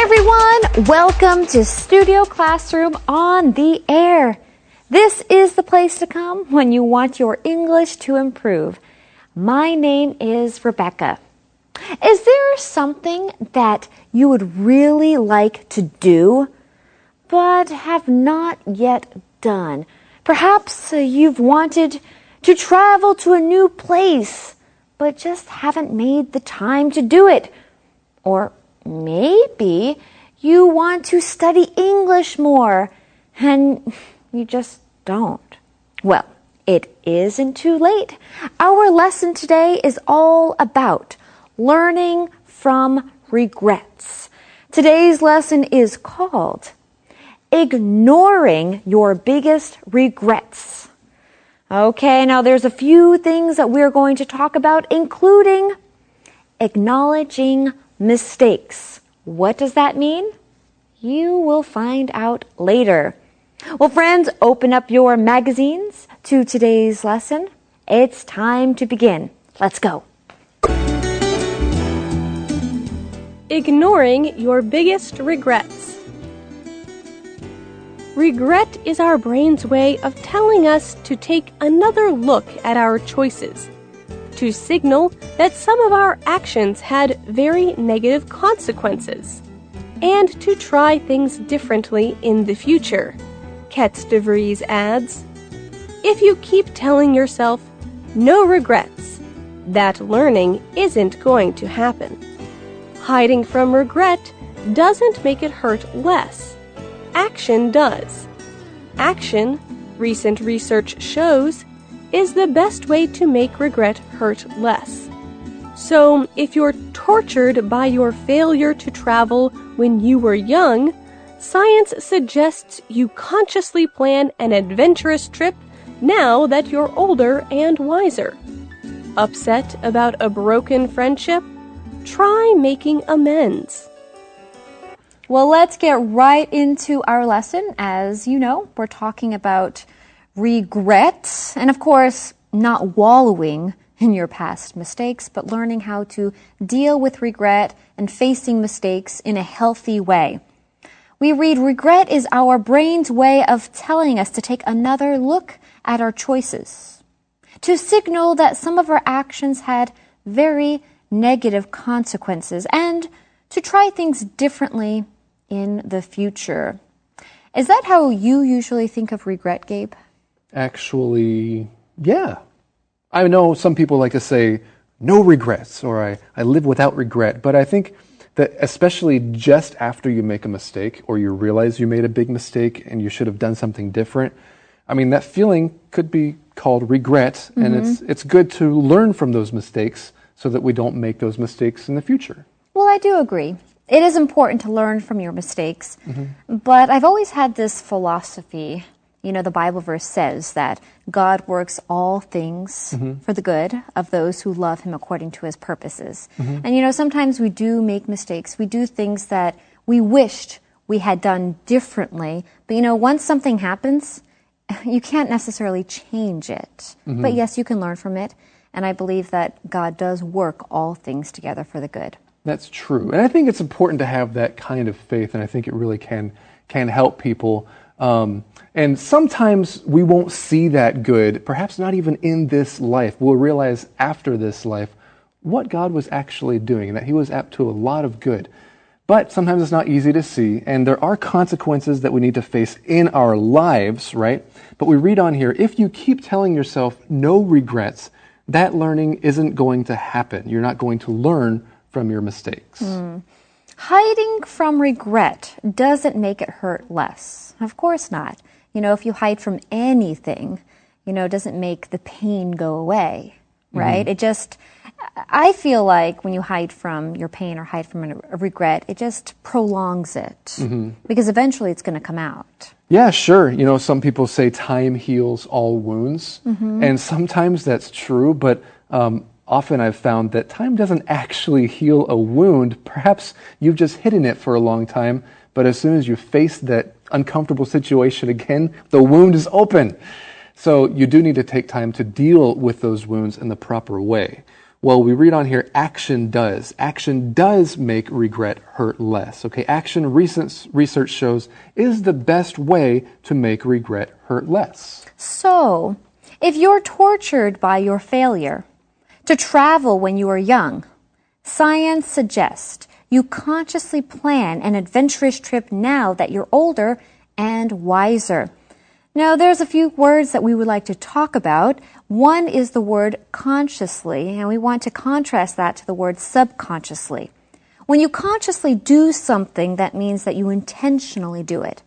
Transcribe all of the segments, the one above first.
everyone, welcome to Studio Classroom on the Air. This is the place to come when you want your English to improve. My name is Rebecca. Is there something that you would really like to do, but have not yet done? Perhaps you've wanted to travel to a new place, but just haven't made the time to do it. Or maybe you want to study English more, and you just don't. Well, it isn't too late. Our lesson today is all about learning from regrets. Today's lesson is called Ignoring Your Biggest Regrets. Okay, now there's a few things that we're going to talk about, including acknowledging mistakes. What does that mean? You will find out later. Well, friends, open up your magazines to today's lesson. It's time to begin. Let's go. Ignoring your biggest regrets. Regret is our brain's way of telling us to take another look at our choices, to signal that some of our actions had very negative consequences, and to try things differently in the future. Ketz de Vries adds, if you keep telling yourself, no regrets, that learning isn't going to happen. Hiding from regret doesn't make it hurt less. Action does. Action, recent research shows, is the best way to make regret hurt less. So, if you're tortured by your failure to travel when you were young, science suggests you consciously plan an adventurous trip now that you're older and wiser. Upset about a broken friendship? Try making amends. Well, let's get right into our lesson. As you know, we're talking about regret, and of course, not wallowing in your past mistakes, but learning how to deal with regret and facing mistakes in a healthy way. We read, regret is our brain's way of telling us to take another look at our choices, to signal that some of our actions had very negative consequences, and to try things differently in the future. Is that how you usually think of regret, Gabe? Actually, yeah. I know some people like to say, no regrets, or I live without regret, but I think that especially just after you make a mistake, or you realize you made a big mistake and you should have done something different, I mean, that feeling could be called regret, and it's good to learn from those mistakes so that we don't make those mistakes in the future. Well, I do agree. It is important to learn from your mistakes, but I've always had this philosophy. You know, the Bible verse says that God works all things for the good of those who love Him according to His purposes. And, you know, sometimes we do make mistakes. We do things that we wished we had done differently. But, you know, once something happens, you can't necessarily change it. But, yes, you can learn from it. And I believe that God does work all things together for the good. That's true. And I think it's important to have that kind of faith, and I think it really can help people. And sometimes we won't see that good, perhaps not even in this life. We'll realize after this life what God was actually doing, and that He was up to a lot of good. But sometimes it's not easy to see, and there are consequences that we need to face in our lives, right? But we read on here, if you keep telling yourself no regrets, that learning isn't going to happen. You're not going to learn from your mistakes. Hiding from regret doesn't make it hurt less. Of course not. You know, if you hide from anything, you know, it doesn't make the pain go away, right? It just, I feel like when you hide from your pain or hide from a regret, it just prolongs it because eventually it's going to come out. Yeah, sure. You know, some people say time heals all wounds, and sometimes that's true, but often I've found that time doesn't actually heal a wound. Perhaps you've just hidden it for a long time, but as soon as you face that uncomfortable situation again, the wound is open. So you do need to take time to deal with those wounds in the proper way. Well, we read on here, action does. Action does make regret hurt less. Okay, action, recent research shows, is the best way to make regret hurt less. So, if you're tortured by your failure to travel when you were young, science suggests you consciously plan an adventurous trip now that you're older and wiser. Now, there's a few words that we would like to talk about. One is the word consciously, and we want to contrast that to the word subconsciously. When you consciously do something, that means that you intentionally do it.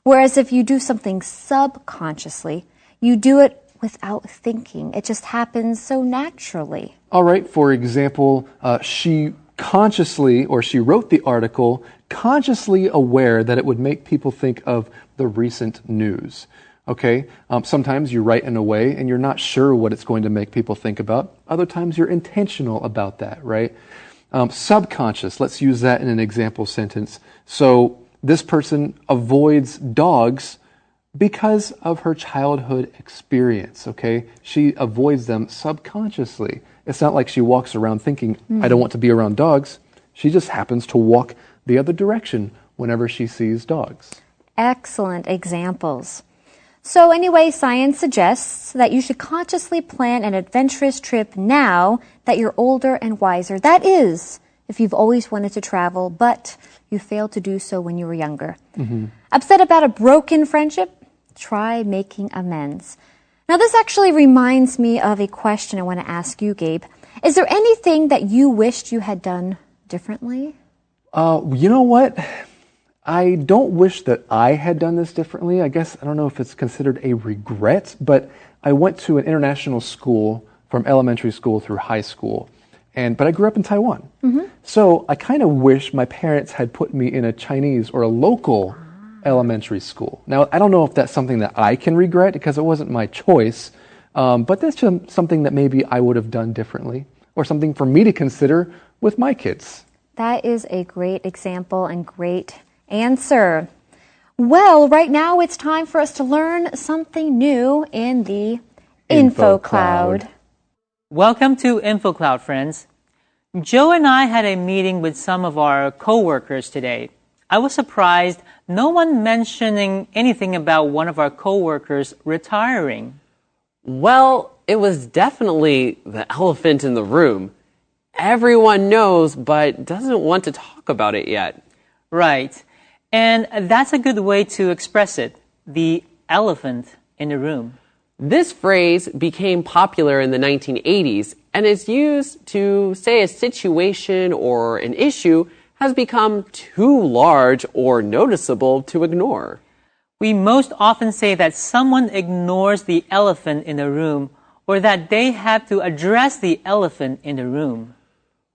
Whereas if you do something subconsciously, you do it without thinking. It just happens so naturally. All right, for example, she wrote the article consciously aware that it would make people think of the recent news. Okay, sometimes you write in a way and you're not sure what it's going to make people think about. Other times you're intentional about that, right? Subconscious, let's use that in an example sentence. So this person avoids dogs because of her childhood experience, okay? She avoids them subconsciously. It's not like she walks around thinking, I don't want to be around dogs. She just happens to walk the other direction whenever she sees dogs. Excellent examples. So anyway, science suggests that you should consciously plan an adventurous trip now that you're older and wiser. That is, if you've always wanted to travel, but you failed to do so when you were younger. Upset about a broken friendship? Try making amends. Now, this actually reminds me of a question I want to ask you, Gabe. Is there anything that you wished you had done differently? You know what? I don't wish that I had done this differently. I guess, I don't know if it's considered a regret, but I went to an international school from elementary school through high school. But I grew up in Taiwan. So I kind of wish my parents had put me in a Chinese or a local elementary school. Now, I don't know if that's something that I can regret because it wasn't my choice, but that's just something that maybe I would have done differently or something for me to consider with my kids. That is a great example and great answer. Well, right now it's time for us to learn something new in the Info Cloud. Welcome to Info Cloud, friends. Joe and I had a meeting with some of our co-workers today. I was surprised no one mentioning anything about one of our co-workers retiring. Well, it was definitely the elephant in the room. Everyone knows, but doesn't want to talk about it yet. Right. And that's a good way to express it, the elephant in the room. This phrase became popular in the 1980s and is used to say a situation or an issue has become too large or noticeable to ignore. We most often say that someone ignores the elephant in the room or that they have to address the elephant in the room.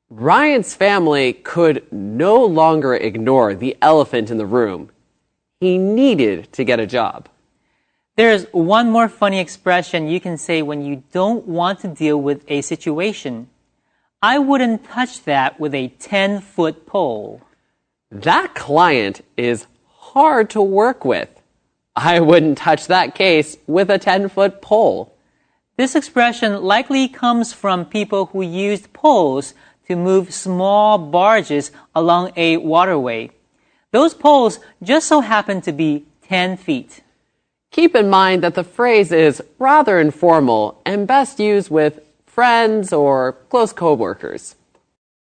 Ryan's family could no longer ignore the elephant in the room. He needed to get a job. There's one more funny expression you can say when you don't want to deal with a situation. I wouldn't touch that with a 10-foot pole. That client is hard to work with. I wouldn't touch that case with a 10-foot pole. This expression likely comes from people who used poles to move small barges along a waterway. Those poles just so happen to be 10 feet. Keep in mind that the phrase is rather informal and best used with friends or close co-workers.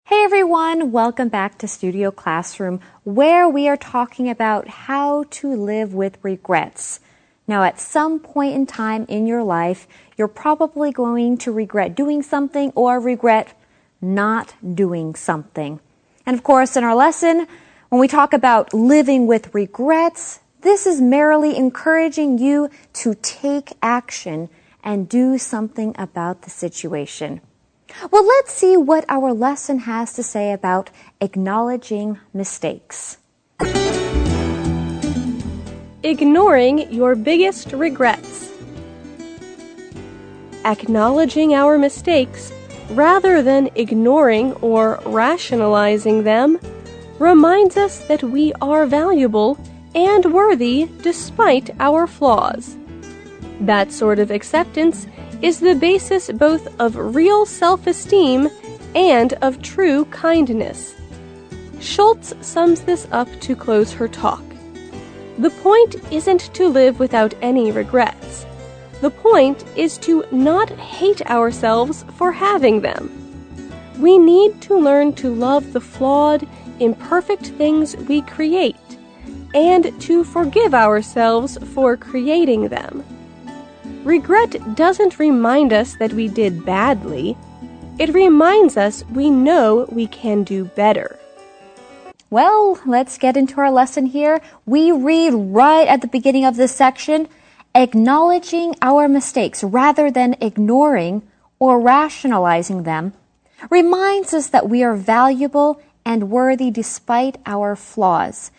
Hey everyone, welcome back to Studio Classroom, where we are talking about how to live with regrets. Now, at some point in time in your life, you're probably going to regret doing something or regret not doing something. And of course, in our lesson, when we talk about living with regrets, this is merely encouraging you to take action and do something about the situation. Well, let's see what our lesson has to say about acknowledging mistakes. Ignoring your biggest regrets. Acknowledging our mistakes, rather than ignoring or rationalizing them, reminds us that we are valuable and worthy despite our flaws. That sort of acceptance is the basis both of real self-esteem and of true kindness. Schultz sums this up to close her talk. The point isn't to live without any regrets. The point is to not hate ourselves for having them. We need to learn to love the flawed, imperfect things we create, and to forgive ourselves for creating them. Regret doesn't remind us that we did badly. It reminds us we know we can do better. Well, let's get into our lesson here. We read right at the beginning of this section, acknowledging our mistakes rather than ignoring or rationalizing them reminds us that we are valuable and worthy despite our flaws.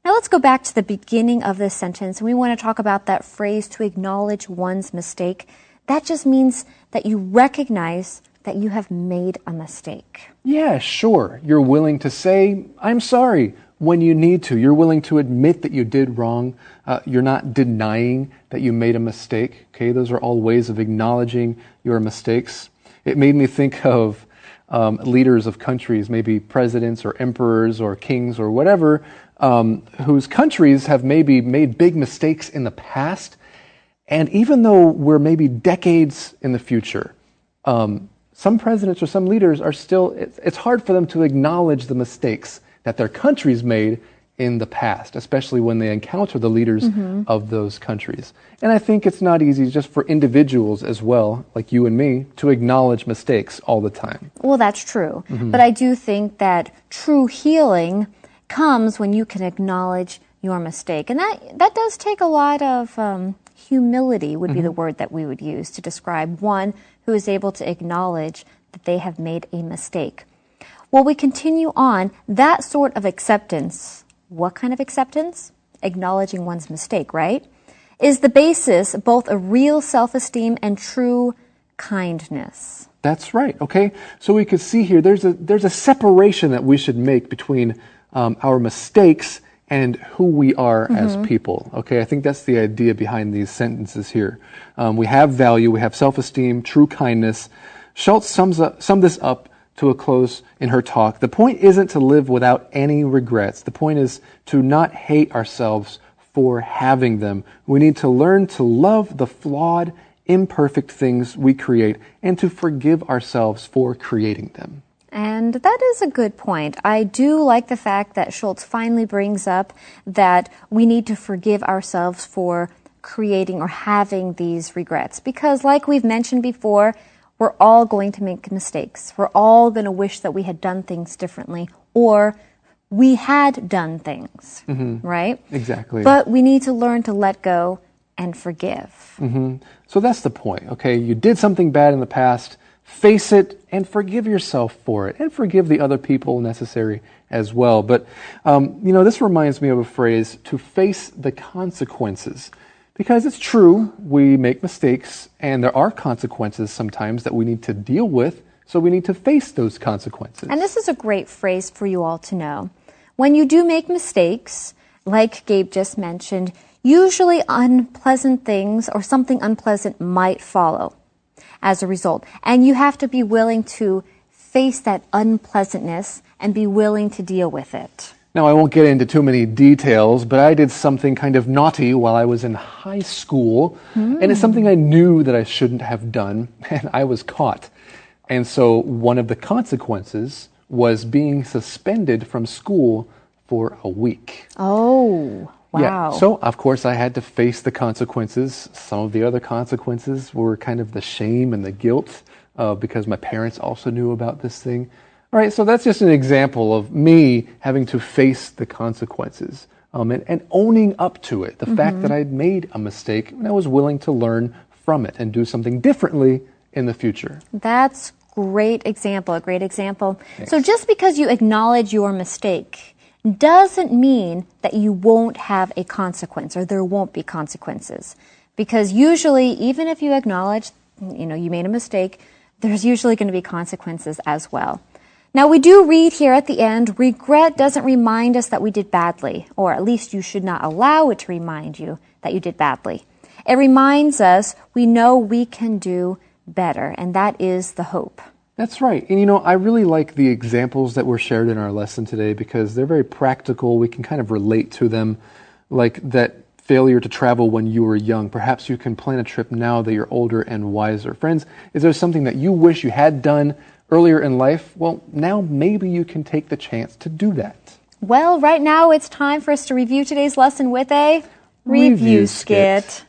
Now let's go back to the beginning of this sentence, and we want to talk about that phrase to acknowledge one's mistake. That just means that you recognize that you have made a mistake. Yeah, sure. You're willing to say, I'm sorry, when you need to. You're willing to admit that you did wrong. You're not denying that you made a mistake. Okay, those are all ways of acknowledging your mistakes. It made me think of leaders of countries, maybe presidents or emperors or kings or whatever, whose countries have maybe made big mistakes in the past. And even though we're maybe decades in the future, some presidents or some leaders are still, it's hard for them to acknowledge the mistakes that their countries made in the past, especially when they encounter the leaders of those countries. And I think it's not easy just for individuals as well, like you and me, to acknowledge mistakes all the time. Well, that's true. But I do think that true healing comes when you can acknowledge your mistake. And that does take a lot of humility would be the word that we would use to describe one who is able to acknowledge that they have made a mistake. Well, we continue on. That sort of acceptance, what kind of acceptance? Acknowledging one's mistake, right? Is the basis both of real self-esteem and true kindness. That's right, okay? So we could see here, there's a separation that we should make between our mistakes and who we are as people. Okay, I think that's the idea behind these sentences here. We have value, we have self-esteem, true kindness. Schultz summed this up to a close in her talk. The point isn't to live without any regrets. The point is to not hate ourselves for having them. We need to learn to love the flawed, imperfect things we create and to forgive ourselves for creating them. And that is a good point. I do like the fact that Schultz finally brings up that we need to forgive ourselves for creating or having these regrets. Because like we've mentioned before, we're all going to make mistakes. We're all going to wish that we had done things differently or we had done things, right? Exactly. But we need to learn to let go and forgive. So that's the point, okay? You did something bad in the past. Face it and forgive yourself for it and forgive the other people necessary as well. But, this reminds me of a phrase, to face the consequences. Because it's true, we make mistakes and there are consequences sometimes that we need to deal with. So we need to face those consequences. And this is a great phrase for you all to know. When you do make mistakes, like Gabe just mentioned, usually unpleasant things or something unpleasant might follow as a result. And you have to be willing to face that unpleasantness and be willing to deal with it. Now, I won't get into too many details, but I did something kind of naughty while I was in high school. And it's something I knew that I shouldn't have done, and I was caught. And so one of the consequences was being suspended from school for a week. Oh, wow. Yeah. So, of course, I had to face the consequences. Some of the other consequences were kind of the shame and the guilt because my parents also knew about this thing. All right, so that's just an example of me having to face the consequences and owning up to it, the fact that I'd made a mistake and I was willing to learn from it and do something differently in the future. That's a great example. Thanks. So just because you acknowledge your mistake doesn't mean that you won't have a consequence or there won't be consequences. Because usually, even if you acknowledge, you made a mistake, there's usually going to be consequences as well. Now, we do read here at the end, regret doesn't remind us that we did badly, or at least you should not allow it to remind you that you did badly. It reminds us we know we can do better, and that is the hope. That's right. And I really like the examples that were shared in our lesson today because they're very practical. We can kind of relate to them, like that failure to travel when you were young. Perhaps you can plan a trip now that you're older and wiser. Friends, is there something that you wish you had done earlier in life? Well, now maybe you can take the chance to do that. Well, right now it's time for us to review today's lesson with a review skit.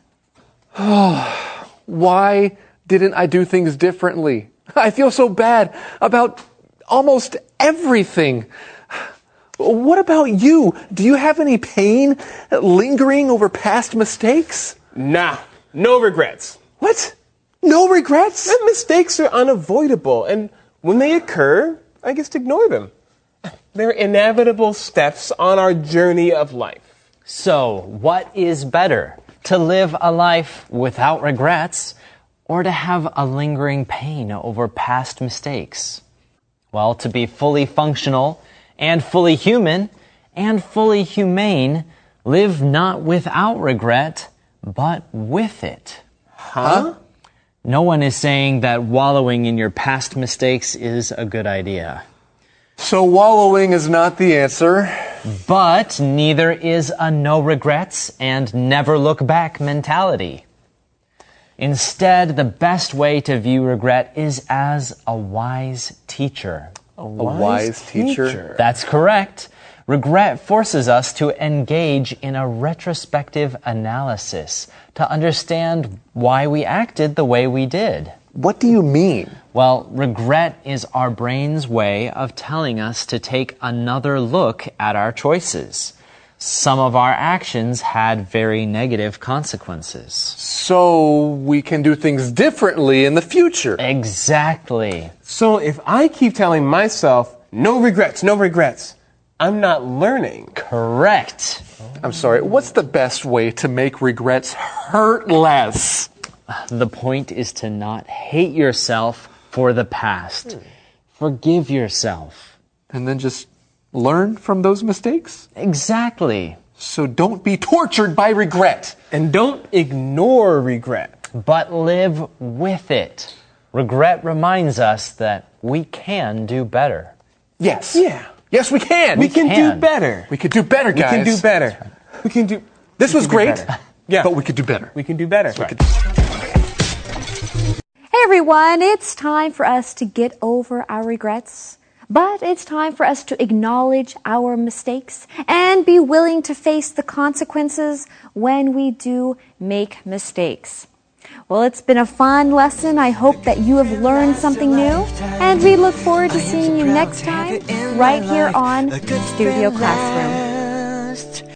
Why didn't I do things differently? I feel so bad about almost everything. What about you? Do you have any pain lingering over past mistakes? Nah, no regrets. What? No regrets? And mistakes are unavoidable, and when they occur, I just ignore them. They're inevitable steps on our journey of life. So, what is better? To live a life without regrets, or to have a lingering pain over past mistakes? Well, to be fully functional and fully human and fully humane, live not without regret, but with it. Huh? No one is saying that wallowing in your past mistakes is a good idea. So wallowing is not the answer. But neither is a no regrets and never look back mentality. Instead, the best way to view regret is as a wise teacher. A wise teacher? That's correct. Regret forces us to engage in a retrospective analysis to understand why we acted the way we did. What do you mean? Well, regret is our brain's way of telling us to take another look at our choices. Some of our actions had very negative consequences. So we can do things differently in the future. Exactly. So if I keep telling myself, no regrets, no regrets, I'm not learning. Correct. I'm sorry, what's the best way to make regrets hurt less? The point is to not hate yourself for the past. Forgive yourself. And then just learn from those mistakes? Exactly. So don't be tortured by regret. And don't ignore regret. But live with it. Regret reminds us that we can do better. Yes. Yeah. Yes, we can. We can do better. We could do better, guys. We can do better. We can do... This was great. Yeah. But we could do better. We can do better. Hey everyone, it's time for us to get over our regrets. But it's time for us to acknowledge our mistakes and be willing to face the consequences when we do make mistakes. Well, it's been a fun lesson. I hope that you have learned something new. And we look forward to seeing you next time right here on Studio Classroom.